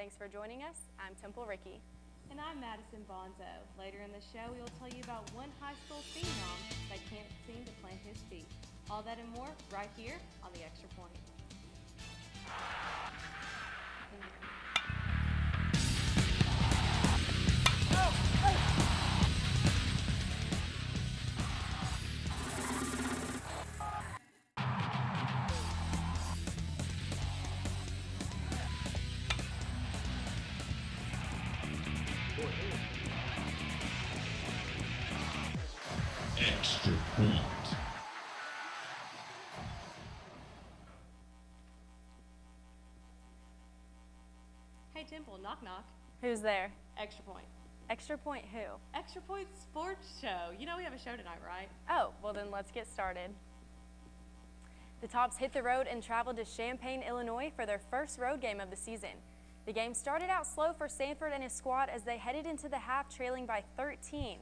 Thanks for joining us. I'm Temple Ricke. And I'm Madison, Bonzo. Later in the show, we will tell you about one high school phenom that can't seem to plant his feet. All that and more right here on The Extra Point. Extra Point. Hey, Temple, knock knock. Who's there? Extra Point. Extra Point who? Extra Point Sports Show. You know we have a show tonight, right? Oh, well then let's get started. The Tops hit the road and traveled to Champaign, Illinois for their first road game of the season. The game started out slow for Sanford and his squad as they headed into the half trailing by 13.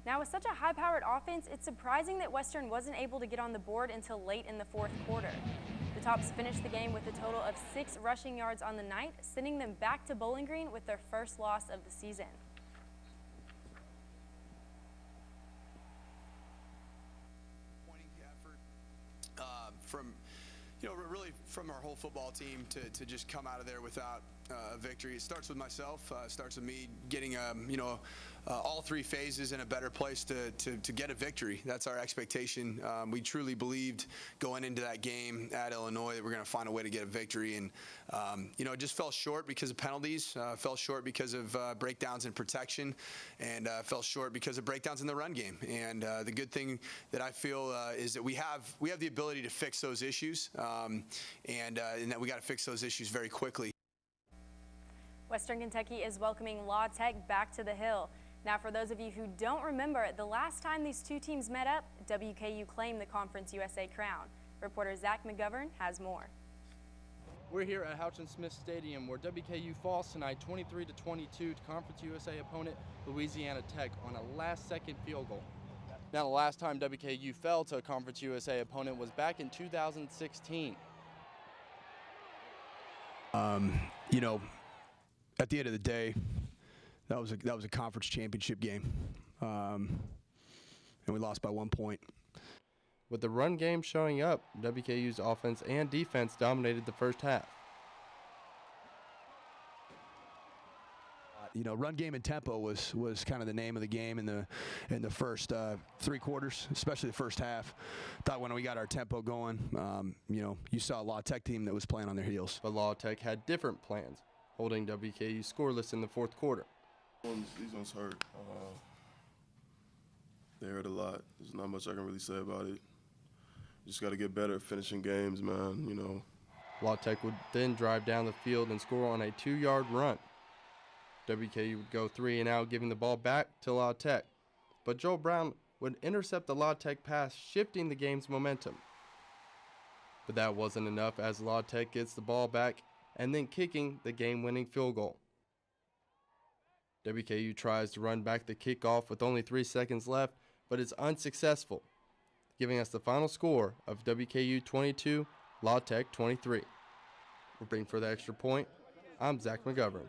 Now with such a high-powered offense, it's surprising that Western wasn't able to get on the board until late in the fourth quarter. The Tops finished the game with a total of 6 rushing yards on the night, sending them back to Bowling Green with their first loss of the season. Really from our whole football team to just come out of there without a victory. It starts with myself. Starts with me getting all 3 phases in a better place to get a victory. That's our expectation. We truly believed going into that game at Illinois that we're going to find a way to get a victory, and it just fell short because of penalties. Fell short because of breakdowns in protection, and fell short because of breakdowns in the run game. And the good thing that I feel is that we have the ability to fix those issues, and that we got to fix those issues very quickly. Western Kentucky is welcoming La Tech back to the Hill. Now, for those of you who don't remember, the last time these two teams met up, WKU claimed the Conference USA crown. Reporter Zach McGovern has more. We're here at Houchin-Smith Stadium where WKU falls tonight 23-22 to Conference USA opponent Louisiana Tech on a last-second field goal. Now, the last time WKU fell to a Conference USA opponent was back in 2016. At the end of the day, that was a conference championship game, and we lost by 1 point. With the run game showing up, WKU's offense and defense dominated the first half. Run game and tempo was kind of the name of the game in the first 3 quarters, especially the first half. Thought when we got our tempo going, you saw a La Tech team that was playing on their heels. But La Tech had different plans, holding WKU scoreless in the fourth quarter. These ones hurt. They hurt a lot. There's not much I can really say about it. Just got to get better at finishing games, man, La Tech would then drive down the field and score on a 2-yard run. WKU would go 3 and out, giving the ball back to La Tech. But Joel Brown would intercept the La Tech pass, shifting the game's momentum. But that wasn't enough as La Tech gets the ball back and then kicking the game-winning field goal. WKU tries to run back the kickoff with only 3 seconds left, but it's unsuccessful, giving us the final score of WKU 22, La Tech 23. Reporting for the Extra Point, I'm Zach McGovern.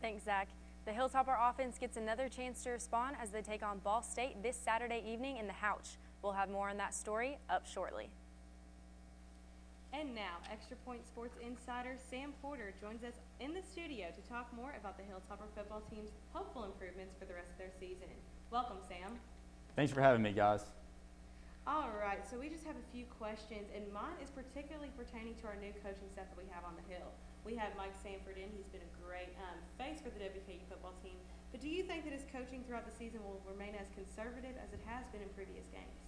Thanks, Zach. The Hilltopper offense gets another chance to respond as they take on Ball State this Saturday evening in the Houch. We'll have more on that story up shortly. And now, Extra Point Sports Insider Sam Porter joins us in the studio to talk more about the Hilltopper football team's hopeful improvements for the rest of their season. Welcome, Sam. Thanks for having me, guys. All right, so we just have a few questions, and mine is particularly pertaining to our new coaching staff that we have on the Hill. We have Mike Sanford in. He's been a great face for the WKU football team. But do you think that his coaching throughout the season will remain as conservative as it has been in previous games?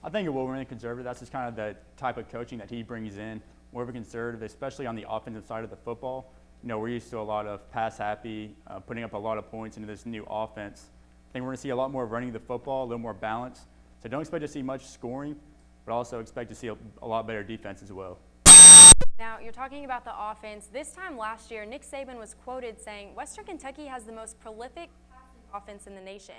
I think it will remain conservative. That's just kind of the type of coaching that he brings in, more of a conservative, especially on the offensive side of the football. We're used to a lot of pass happy, putting up a lot of points into this new offense. I think we're going to see a lot more running the football, a little more balance. So don't expect to see much scoring, but also expect to see a lot better defense as well. Now, you're talking about the offense. This time last year, Nick Saban was quoted saying, Western Kentucky has the most prolific passing offense in the nation.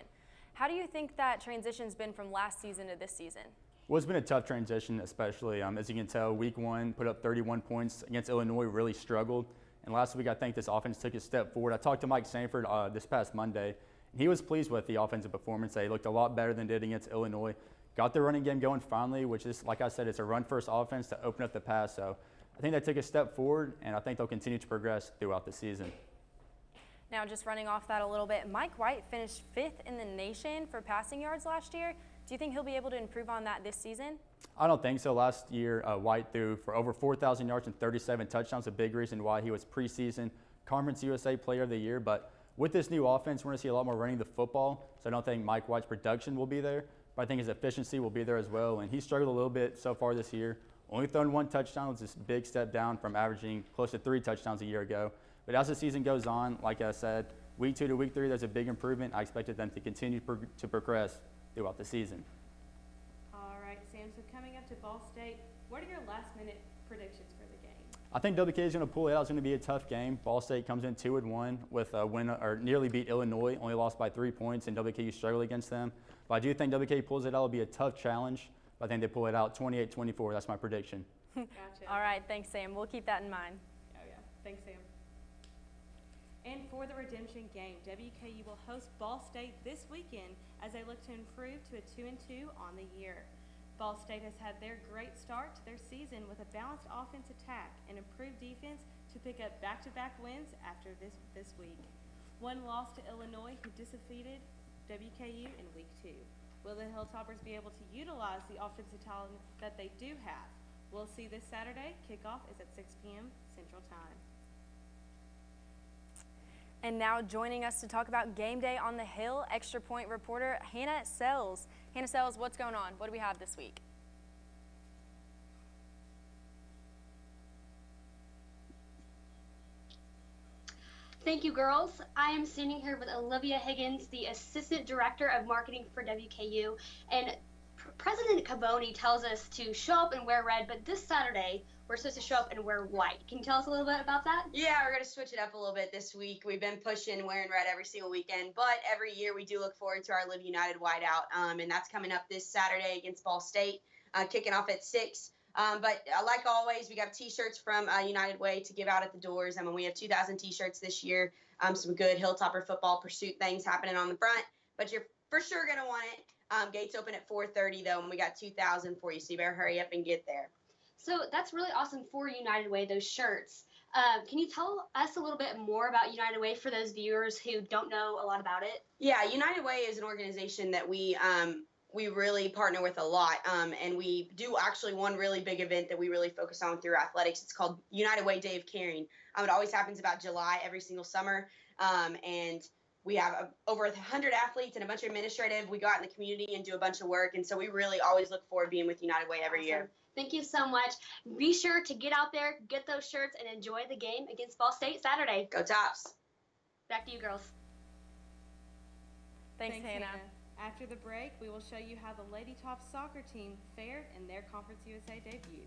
How do you think that transition's been from last season to this season? Well, it's been a tough transition, especially as you can tell, week 1 put up 31 points against Illinois, really struggled. And last week, I think this offense took a step forward. I talked to Mike Sanford this past Monday, and he was pleased with the offensive performance. They looked a lot better than did against Illinois. Got the running game going finally, which is, like I said, it's a run-first offense to open up the pass. So I think they took a step forward, and I think they'll continue to progress throughout the season. Now, just running off that a little bit, Mike White finished 5th in the nation for passing yards last year. Do you think he'll be able to improve on that this season? I don't think so. Last year, White threw for over 4,000 yards and 37 touchdowns, a big reason why he was preseason Conference USA Player of the Year. But with this new offense, we're going to see a lot more running the football, so I don't think Mike White's production will be there, but I think his efficiency will be there as well. And he struggled a little bit so far this year. Only thrown 1 touchdown, was this big step down from averaging close to 3 touchdowns a year ago. But as the season goes on, like I said, week 2 to week 3, there's a big improvement. I expected them to continue to progress throughout the season. All right, Sam, so coming up to Ball State, what are your last-minute predictions for the game? I think WK is going to pull it out. It's going to be a tough game. Ball State comes in 2-1 with a win, or nearly beat Illinois, only lost by 3 points, and WKU struggled against them. But I do think WK pulls it out. It'll be a tough challenge, but I think they pull it out 28-24. That's my prediction. Gotcha. All right, thanks, Sam. We'll keep that in mind. Oh, yeah. Thanks, Sam. And for the redemption game, WKU will host Ball State this weekend as they look to improve to a 2-2 on the year. Ball State has had their great start to their season with a balanced offense attack and improved defense to pick up back-to-back wins after this week. One loss to Illinois, who defeated WKU in week 2. Will the Hilltoppers be able to utilize the offensive talent that they do have? We'll see this Saturday. Kickoff is at 6 p.m. Central Time. And now joining us to talk about game day on the Hill, Extra Point reporter Hannah Sells. Hannah Sells, what's going on? What do we have this week? Thank you, girls. I am standing here with Olivia Higgins, the Assistant Director of Marketing for WKU. And President Cavoni tells us to show up and wear red, but this Saturday, we're supposed to show up and wear white. Can you tell us a little bit about that? Yeah, we're going to switch it up a little bit this week. We've been pushing wearing red every single weekend, but every year we do look forward to our Live United whiteout, and that's coming up this Saturday against Ball State, kicking off at 6. But like always, we got T-shirts from United Way to give out at the doors. I mean, we have 2,000 T-shirts this year, some good Hilltopper football pursuit things happening on the front, but you're for sure going to want it. Gates open at 4:30, though, and we got 2,000 for you, so you better hurry up and get there. So that's really awesome for United Way, those shirts. Can you tell us a little bit more about United Way for those viewers who don't know a lot about it? Yeah, United Way is an organization that we really partner with a lot, and we do actually one really big event that we really focus on through athletics. It's called United Way Day of Caring. It always happens about July every single summer, and we have over 100 athletes and a bunch of administrative. We go out in the community and do a bunch of work, and so we really always look forward to being with United Way every year. Thank you so much. Be sure to get out there, get those shirts, and enjoy the game against Ball State Saturday. Go Tops. Back to you, girls. Thanks, Hannah. After the break, we will show you how the Lady Tops soccer team fared in their Conference USA debut.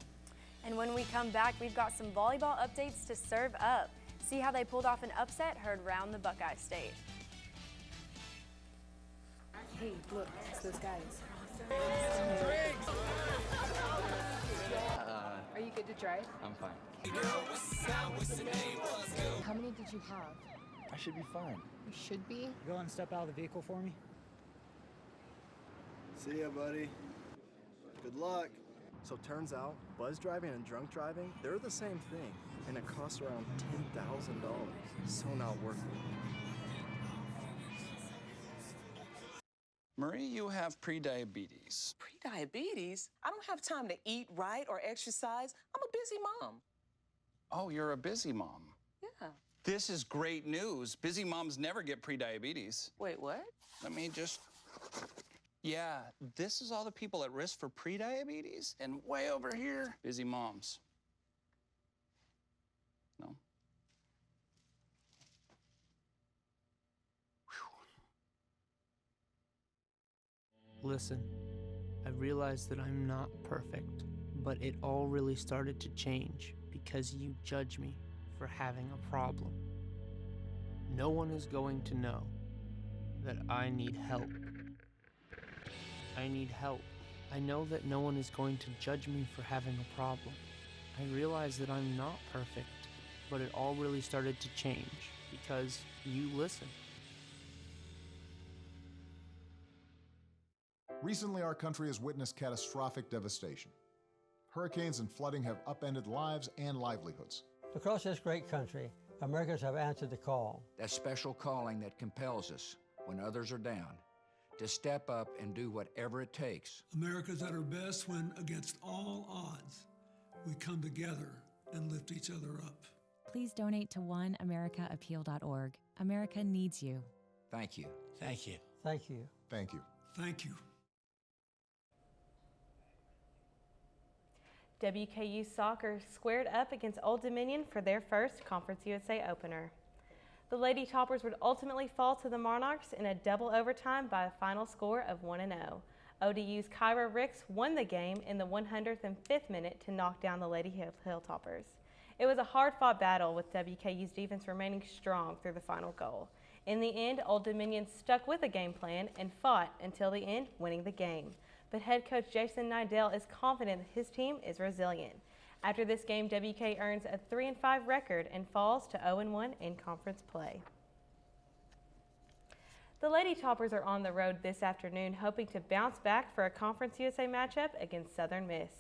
And when we come back, we've got some volleyball updates to serve up. See how they pulled off an upset heard round the Buckeye State. Hey, look, it's those guys. Are you good to drive? I'm fine. How many did you have? I should be fine. You should be. Go and step out of the vehicle for me. See ya, buddy. Good luck. So turns out, buzz driving and drunk driving, they're the same thing, and it costs around $10,000. So not worth it. Marie, you have prediabetes. Prediabetes? I don't have time to eat right or exercise. I'm a busy mom. Oh, you're a busy mom. Yeah. This is great news. Busy moms never get prediabetes. Wait, what? Let me just... Yeah, this is all the people at risk for prediabetes, and way over here, busy moms. No? Listen, I realize that I'm not perfect, but it all really started to change because you judge me for having a problem. No one is going to know that I need help. I need help. I know that no one is going to judge me for having a problem. I realize that I'm not perfect, but it all really started to change because you listened. Recently, our country has witnessed catastrophic devastation. Hurricanes and flooding have upended lives and livelihoods. Across this great country, Americans have answered the call. That special calling that compels us when others are down to step up and do whatever it takes. America's at her best when, against all odds, we come together and lift each other up. Please donate to oneamericaappeal.org. America needs you. Thank you. Thank you. Thank you. Thank you. Thank you. WKU soccer squared up against Old Dominion for their first Conference USA opener. The Lady Toppers would ultimately fall to the Monarchs in a double overtime by a final score of 1-0. ODU's Kyra Ricks won the game in the 105th minute to knock down the Lady Hilltoppers. It was a hard-fought battle with WKU's defense remaining strong through the final goal. In the end, Old Dominion stuck with a game plan and fought until the end, winning the game. But head coach Jason Nidell is confident that his team is resilient. After this game, WK earns a 3-5 record and falls to 0-1 in conference play. The Lady Toppers are on the road this afternoon, hoping to bounce back for a Conference USA matchup against Southern Miss.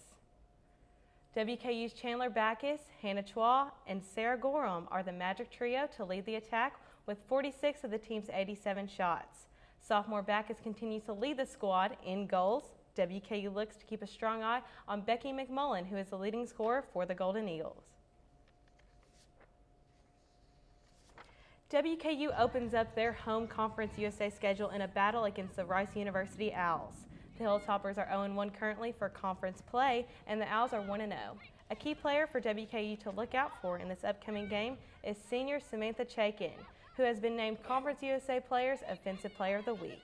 WKU's Chandler Backus, Hannah Chua, and Sarah Gorham are the magic trio to lead the attack with 46 of the team's 87 shots. Sophomore Backus continues to lead the squad in goals. WKU looks to keep a strong eye on Becky McMullen, who is the leading scorer for the Golden Eagles. WKU opens up their home Conference USA schedule in a battle against the Rice University Owls. The Hilltoppers are 0-1 currently for conference play, and the Owls are 1-0. A key player for WKU to look out for in this upcoming game is senior Samantha Chaikin, who has been named Conference USA Players Offensive Player of the Week.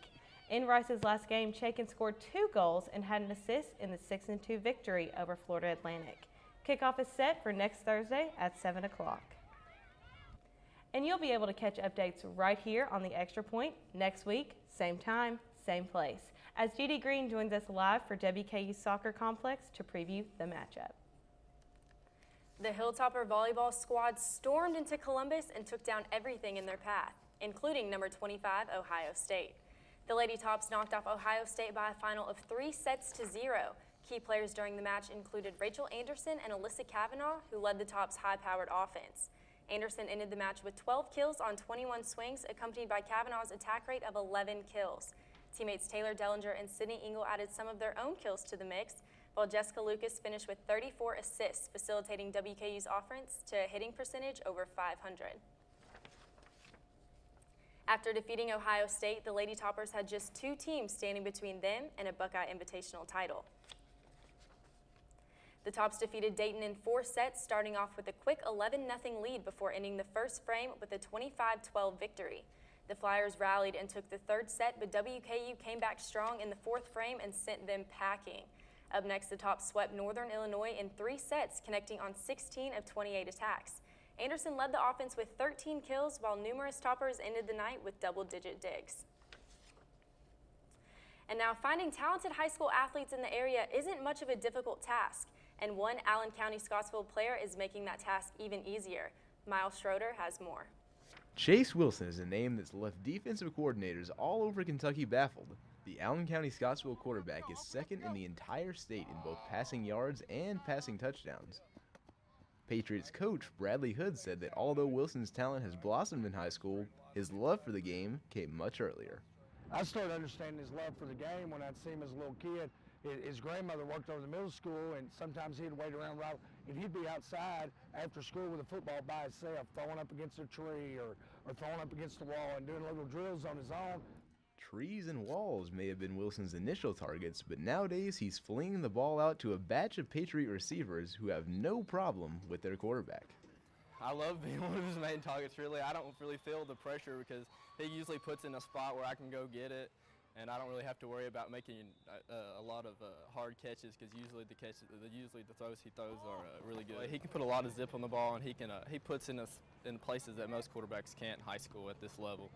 In Rice's last game, Chaikin scored 2 goals and had an assist in the 6-2 victory over Florida Atlantic. Kickoff is set for next Thursday at 7 o'clock. And you'll be able to catch updates right here on the Extra Point next week, same time, same place, as Judy Green joins us live for WKU Soccer Complex to preview the matchup. The Hilltopper volleyball squad stormed into Columbus and took down everything in their path, including number 25, Ohio State. The Lady Tops knocked off Ohio State by a final of 3-0. Key players during the match included Rachel Anderson and Alyssa Kavanaugh, who led the Tops' high-powered offense. Anderson ended the match with 12 kills on 21 swings, accompanied by Kavanaugh's attack rate of 11 kills. Teammates Taylor Dellinger and Sydney Engel added some of their own kills to the mix, while Jessica Lucas finished with 34 assists, facilitating WKU's offense to a hitting percentage over .500. After defeating Ohio State, the Lady Toppers had just 2 teams standing between them and a Buckeye Invitational title. The Tops defeated Dayton in 4 sets, starting off with a quick 11-0 lead before ending the first frame with a 25-12 victory. The Flyers rallied and took the 3rd set, but WKU came back strong in the 4th frame and sent them packing. Up next, the Tops swept Northern Illinois in 3 sets, connecting on 16 of 28 attacks. Anderson led the offense with 13 kills, while numerous Toppers ended the night with double-digit digs. And now, finding talented high school athletes in the area isn't much of a difficult task, and one Allen County Scottsville player is making that task even easier. Miles Schroeder has more. Chase Wilson is a name that's left defensive coordinators all over Kentucky baffled. The Allen County Scottsville quarterback is 2nd in the entire state in both passing yards and passing touchdowns. Patriots coach Bradley Hood said that although Wilson's talent has blossomed in high school, his love for the game came much earlier. I started understanding his love for the game when I'd see him as a little kid. His grandmother worked over the middle school, and sometimes he'd wait around, and he'd be outside after school with a football by himself, throwing up against a tree or throwing up against the wall and doing little drills on his own. Trees and walls may have been Wilson's initial targets, but nowadays he's flinging the ball out to a batch of Patriot receivers who have no problem with their quarterback. I love being one of his main targets, really. I don't really feel the pressure because he usually puts in a spot where I can go get it, and I don't really have to worry about making a lot of hard catches because usually the throws he throws are really good. He can put a lot of zip on the ball, and he puts in places that most quarterbacks can't in high school at this level.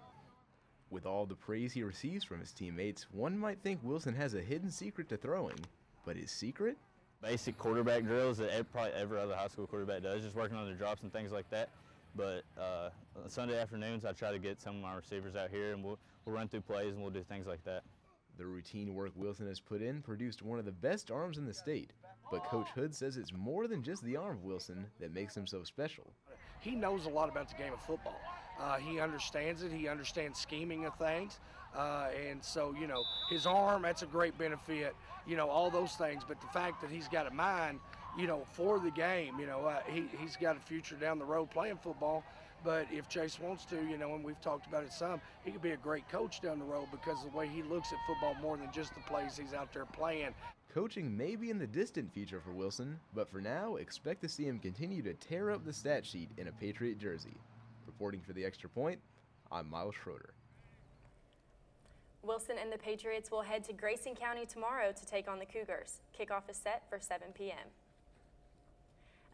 With all the praise he receives from his teammates, one might think Wilson has a hidden secret to throwing, but his secret? basic quarterback drills that probably every other high school quarterback does, just working on their drops and things like that. But on Sunday afternoons, I try to get some of my receivers out here, and we'll run through plays and we'll do things like that. The routine work Wilson has put in produced one of the best arms in the state, but Coach Hood says it's more than just the arm of Wilson that makes him so special. He knows a lot about the game of football. He understands it. He understands scheming of things. And so, you know, his arm, that's a great benefit, you know, all those things. But the fact that he's got a mind, you know, for the game, you know, he's got a future down the road playing football. But if Chase wants to, you know, and we've talked about it some, he could be a great coach down the road because of the way he looks at football more than just the plays he's out there playing. Coaching may be in the distant future for Wilson, but for now, expect to see him continue to tear up the stat sheet in a Patriot jersey. Reporting for the Extra Point, I'm Miles Schroeder. Wilson and the Patriots will head to Grayson County tomorrow to take on the Cougars. Kickoff is set for 7 p.m.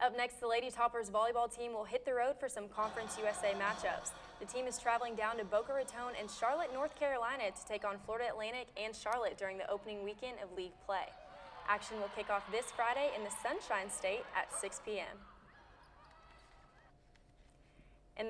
Up next, the Lady Toppers volleyball team will hit the road for some Conference USA matchups. The team is traveling down to Boca Raton and Charlotte, North Carolina to take on Florida Atlantic and Charlotte during the opening weekend of league play. Action will kick off this Friday in the Sunshine State at 6 p.m. In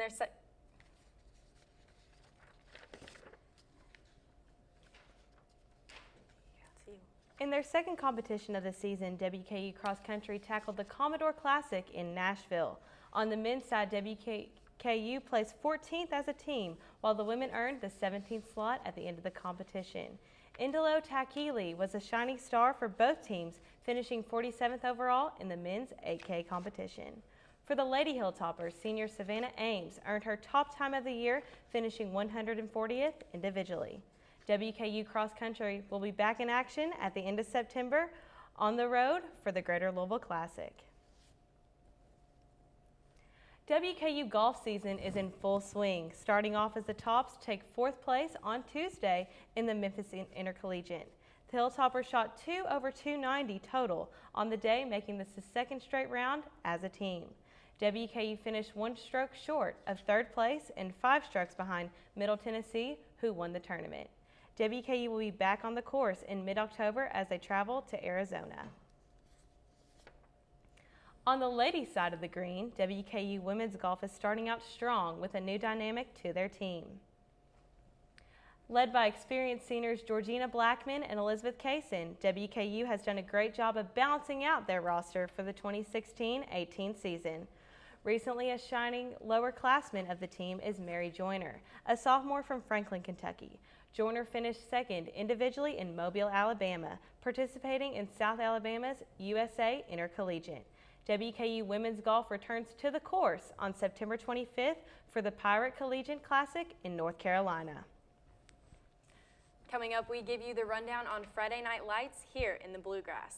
their second competition of the season, WKU Cross Country tackled the Commodore Classic in Nashville. On the men's side, WKU placed 14th as a team, while the women earned the 17th slot at the end of the competition. Indelo Takili was a shining star for both teams, finishing 47th overall in the men's 8K competition. For the Lady Hilltoppers, senior Savannah Ames earned her top time of the year, finishing 140th individually. WKU Cross Country will be back in action at the end of September on the road for the Greater Louisville Classic. WKU golf season is in full swing, starting off as the Tops take 4th place on Tuesday in the Memphis Intercollegiate. The Hilltoppers shot 2 over 290 total on the day, making this the second straight round as a team. WKU finished 1 stroke short of 3rd place and 5 strokes behind Middle Tennessee, who won the tournament. WKU will be back on the course in mid-October as they travel to Arizona. On the ladies' side of the green, WKU women's golf is starting out strong with a new dynamic to their team. Led by experienced seniors Georgina Blackman and Elizabeth Kaysen, WKU has done a great job of balancing out their roster for the 2016-18 season. Recently, a shining lower-classman of the team is Mary Joyner, a sophomore from Franklin, Kentucky. Joyner finished 2nd individually in Mobile, Alabama, participating in South Alabama's USA Intercollegiate. WKU women's golf returns to the course on September 25th for the Pirate Collegiate Classic in North Carolina. Coming up, we give you the rundown on Friday Night Lights here in the Bluegrass.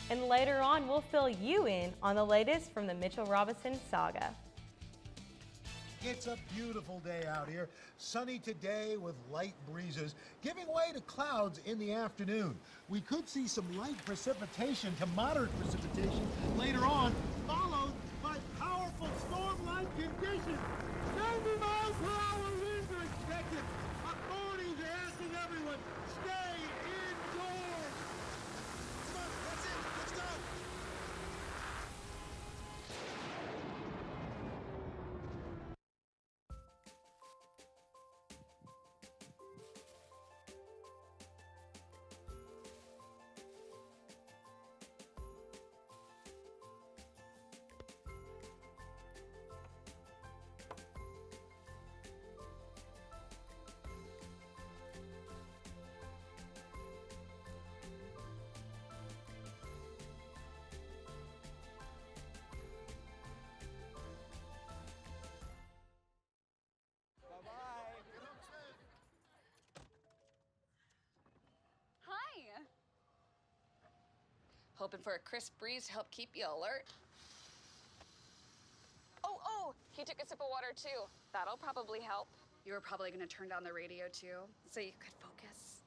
And later on, we'll fill you in on the latest from the Mitchell Robinson saga. It's a beautiful day out here. Sunny today with light breezes, giving way to clouds in the afternoon. We could see some light precipitation to moderate precipitation later on, followed by powerful storm-like conditions. 90 miles per hour winds are expected. Authorities are asking everyone, stay indoors. Come on, that's it. Let's go. Hoping for a crisp breeze to help keep you alert. Oh, he took a sip of water too. That'll probably help. You were probably going to turn down the radio too, so you could focus,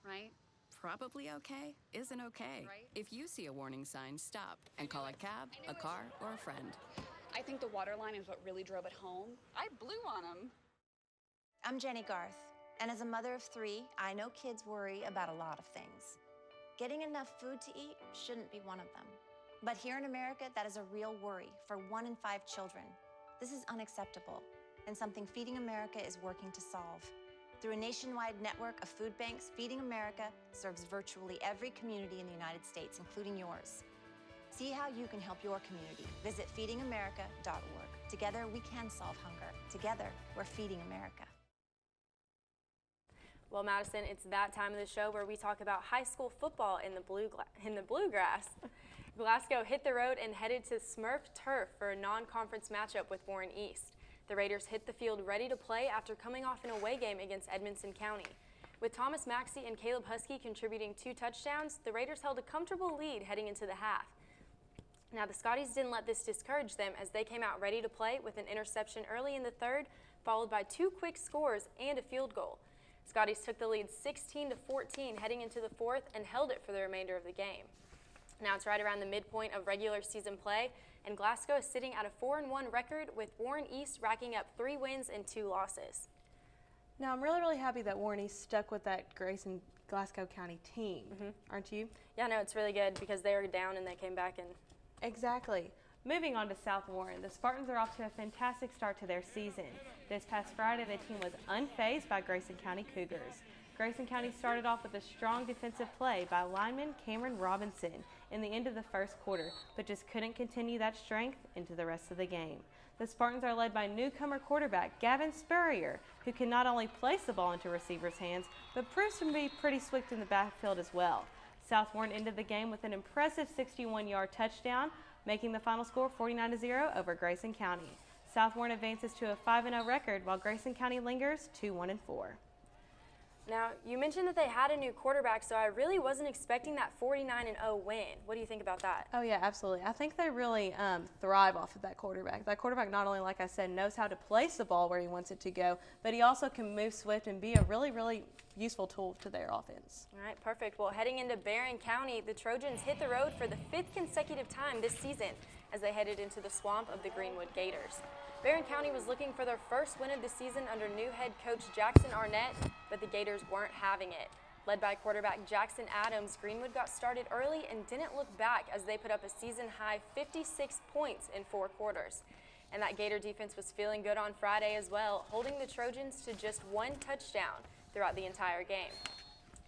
right? Probably okay isn't okay. Right? If you see a warning sign, stop and call a cab, a car, or a friend. I think the water line is what really drove it home. I blew on him. I'm Jenny Garth, and as a mother of 3, I know kids worry about a lot of things. Getting enough food to eat shouldn't be one of them. But here in America, that is a real worry for 1 in 5 children. This is unacceptable and something Feeding America is working to solve. Through a nationwide network of food banks, Feeding America serves virtually every community in the United States, including yours. See how you can help your community. Visit feedingamerica.org. Together, we can solve hunger. Together, we're Feeding America. Well, Madison, it's that time of the show where we talk about high school football in the bluegrass. Glasgow hit the road and headed to Smurf Turf for a non-conference matchup with Warren East. The Raiders hit the field ready to play after coming off an away game against Edmonson County. With Thomas Maxey and Caleb Husky contributing 2 touchdowns, the Raiders held a comfortable lead heading into the half. Now, the Scotties didn't let this discourage them as they came out ready to play with an interception early in the third, followed by 2 quick scores and a field goal. Scotties took the lead 16-14 heading into the fourth and held it for the remainder of the game. Now it's right around the midpoint of regular season play, and Glasgow is sitting at a 4-1 record with Warren East racking up 3 wins and 2 losses. Now, I'm really happy that Warren East stuck with that Grayson Glasgow County team, aren't you? Yeah, no, it's really good because they were down and they came back and... Exactly. Moving on to South Warren, the Spartans are off to a fantastic start to their season. This past Friday, the team was unfazed by Grayson County Cougars. Grayson County started off with a strong defensive play by lineman Cameron Robinson in the end of the first quarter, but just couldn't continue that strength into the rest of the game. The Spartans are led by newcomer quarterback Gavin Spurrier, who can not only place the ball into receivers' hands, but proves to be pretty swift in the backfield as well. South Warren ended the game with an impressive 61-yard touchdown, making the final score 49-0 over Grayson County. South Warren advances to a 5-0 record, while Grayson County lingers 2-1-4. Now, you mentioned that they had a new quarterback, so I really wasn't expecting that 49-0 win. What do you think about that? Oh, yeah, absolutely. I think they really thrive off of that quarterback. That quarterback not only, like I said, knows how to place the ball where he wants it to go, but he also can move swift and be a really useful tool to their offense. All right, perfect. Well, heading into Barron County, the Trojans hit the road for the 5th consecutive time this season as they headed into the swamp of the Greenwood Gators. Barron County was looking for their first win of the season under new head coach Jackson Arnett, but the Gators weren't having it. Led by quarterback Jackson Adams, Greenwood got started early and didn't look back as they put up a season-high 56 points in 4 quarters. And that Gator defense was feeling good on Friday as well, holding the Trojans to just 1 touchdown throughout the entire game.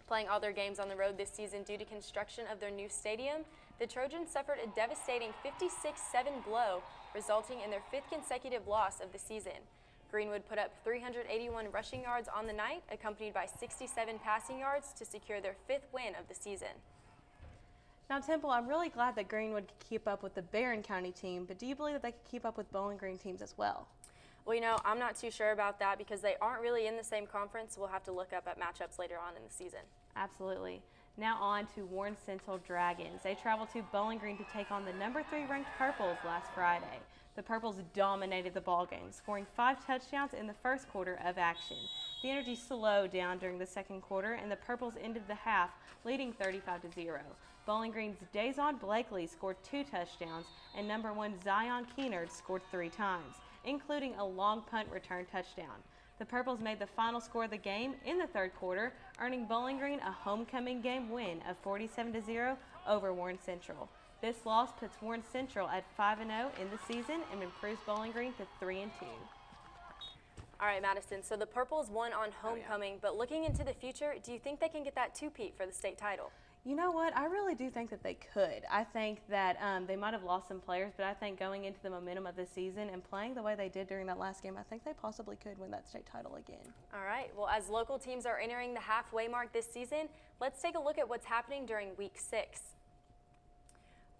Playing all their games on the road this season due to construction of their new stadium, the Trojans suffered a devastating 56-7 blow, resulting in their 5th consecutive loss of the season. Greenwood put up 381 rushing yards on the night, accompanied by 67 passing yards to secure their 5th win of the season. Now, Temple, I'm really glad that Greenwood could keep up with the Barron County team, but do you believe that they could keep up with Bowling Green teams as well? Well, you know, I'm not too sure about that because they aren't really in the same conference. We'll have to look up at matchups later on in the season. Absolutely. Now on to Warren Central Dragons. They traveled to Bowling Green to take on the number 3 ranked Purples last Friday. The Purples dominated the ballgame, scoring 5 touchdowns in the first quarter of action. The energy slowed down during the second quarter, and the Purples ended the half leading 35-0. Bowling Green's Dazon Blakely scored 2 touchdowns, and number 1 Zion Keenard scored 3 times, including a long punt return touchdown. The Purples made the final score of the game in the third quarter, earning Bowling Green a homecoming game win of 47-0 over Warren Central. This loss puts Warren Central at 5-0 in the season and improves Bowling Green to 3-2. All right, Madison, so the Purples won on homecoming, but looking into the future, do you think they can get that two-peat for the state title? You know what? I really do think that they could. I think that they might have lost some players, but I think going into the momentum of this season and playing the way they did during that last game, I think they possibly could win that state title again. All right. Well, as local teams are entering the halfway mark this season, let's take a look at what's happening during Week 6.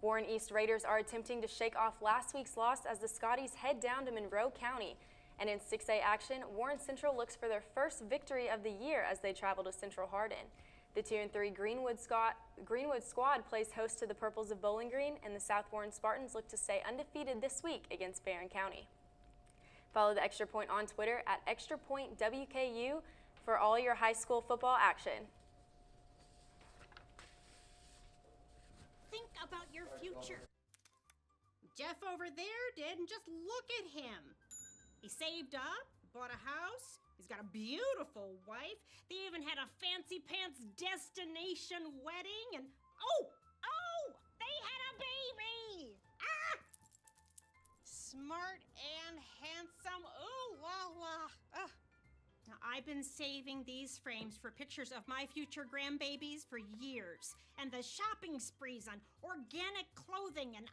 Warren East Raiders are attempting to shake off last week's loss as the Scotties head down to Monroe County. And in 6A action, Warren Central looks for their first victory of the year as they travel to Central Hardin. The 2-3 Greenwood squad plays host to the Purples of Bowling Green, and the South Warren Spartans look to stay undefeated this week against Barron County. Follow the Extra Point on Twitter at ExtraPointWKU for all your high school football action. Think about your future. Jeff over there didn't just look at him. He saved up, bought a house, He's got a beautiful wife. They even had a fancy pants destination wedding, and oh, they had a baby. Ah! Smart and handsome. Ooh la la. Now, I've been saving these frames for pictures of my future grandbabies for years. And the shopping sprees on organic clothing and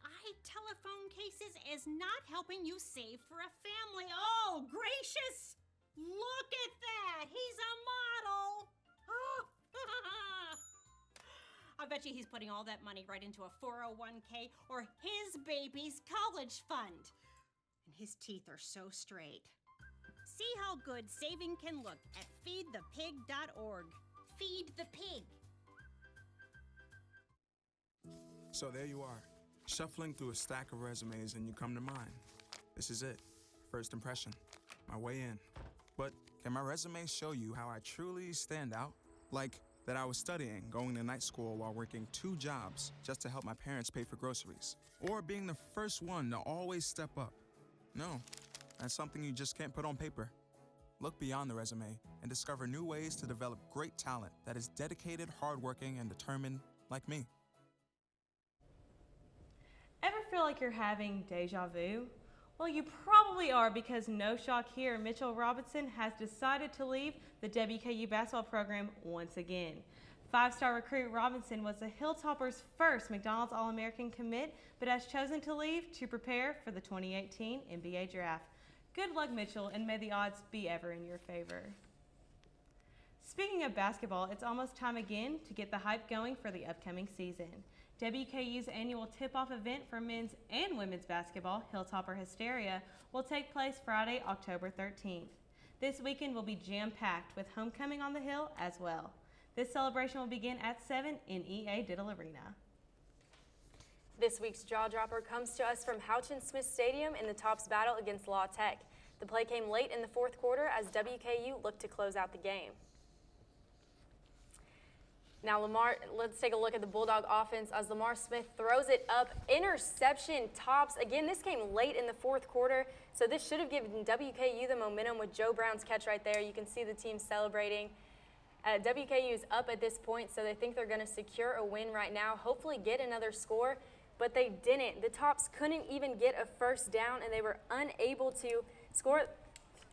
telephone cases is not helping you save for a family. Oh, gracious! Look at that! He's a model! I bet you he's putting all that money right into a 401k or his baby's college fund. And his teeth are so straight. See how good saving can look at feedthepig.org. Feed the pig. So there you are, shuffling through a stack of resumes and you come to mine. This is it, first impression, my way in. But can my resume show you how I truly stand out? Like that I was studying, going to night school while working 2 jobs just to help my parents pay for groceries. Or being the first one to always step up. No. That's something you just can't put on paper. Look beyond the resume and discover new ways to develop great talent that is dedicated, hardworking, and determined like me. Ever feel like you're having deja vu? Well, you probably are, because no shock here, Mitchell Robinson has decided to leave the WKU basketball program once again. 5-star recruit Robinson was the Hilltoppers' first McDonald's All-American commit, but has chosen to leave to prepare for the 2018 NBA Draft. Good luck, Mitchell, and may the odds be ever in your favor. Speaking of basketball, it's almost time again to get the hype going for the upcoming season. WKU's annual tip-off event for men's and women's basketball, Hilltopper Hysteria, will take place Friday, October 13th. This weekend will be jam-packed with homecoming on the Hill as well. This celebration will begin at 7 in EA Diddle Arena. This week's Jaw Dropper comes to us from Houchin-Smith Stadium in the Tops battle against La Tech. The play came late in the 4th quarter as WKU looked to close out the game. Now let's take a look at the Bulldog offense as Lamar Smith throws it up. Interception. Tops. Again, this came late in the 4th quarter, so this should have given WKU the momentum with Joe Brown's catch right there. You can see the team celebrating. WKU is up at this point, so they think they're going to secure a win right now, hopefully get another score. But they didn't. The Tops couldn't even get a first down, and they were unable to score.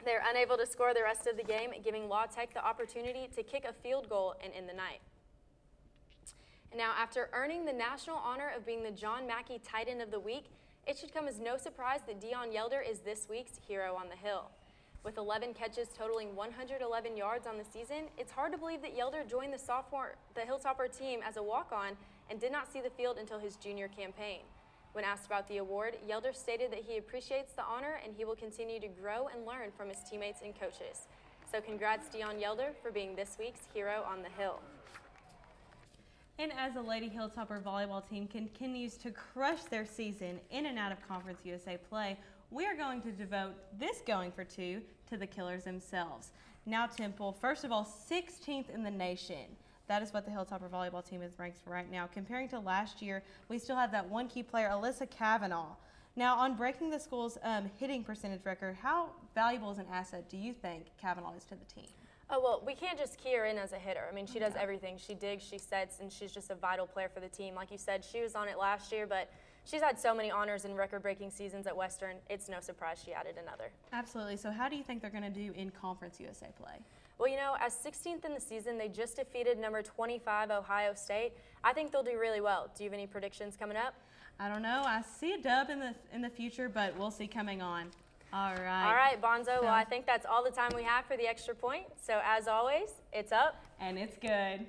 They're unable to score the rest of the game, giving La Tech the opportunity to kick a field goal and end the night. And now, after earning the national honor of being the John Mackey Tight End of the Week, it should come as no surprise that Dion Yelder is this week's hero on the Hill. With 11 catches totaling 111 yards on the season, it's hard to believe that Yelder joined the Hilltopper team as a walk-on and did not see the field until his junior campaign. When asked about the award, Yelder stated that he appreciates the honor and he will continue to grow and learn from his teammates and coaches. So congrats, Dion Yelder, for being this week's hero on the Hill. And as the Lady Hilltopper volleyball team continues to crush their season in and out of Conference USA play, we are going to devote this Going for Two to the Killers themselves. Now, Temple, first of all, 16th in the nation. That is what the Hilltopper volleyball team is ranked right now. Comparing to last year, we still have that one key player, Alyssa Kavanaugh. Now, on breaking the school's hitting percentage record, how valuable as an asset do you think Kavanaugh is to the team? Oh, well, we can't just key her in as a hitter. I mean, she does everything. She digs, she sets, and she's just a vital player for the team. Like you said, she was on it last year, but she's had so many honors and record-breaking seasons at Western, it's no surprise she added another. Absolutely. So how do you think they're going to do in Conference USA play? Well, you know, as 16th in the season, they just defeated number 25 Ohio State. I think they'll do really well. Do you have any predictions coming up? I don't know. I see a dub in the future, but we'll see coming on. All right. All right, Bonzo. Well, I think that's all the time we have for the Extra Point. So as always, it's up. And it's good.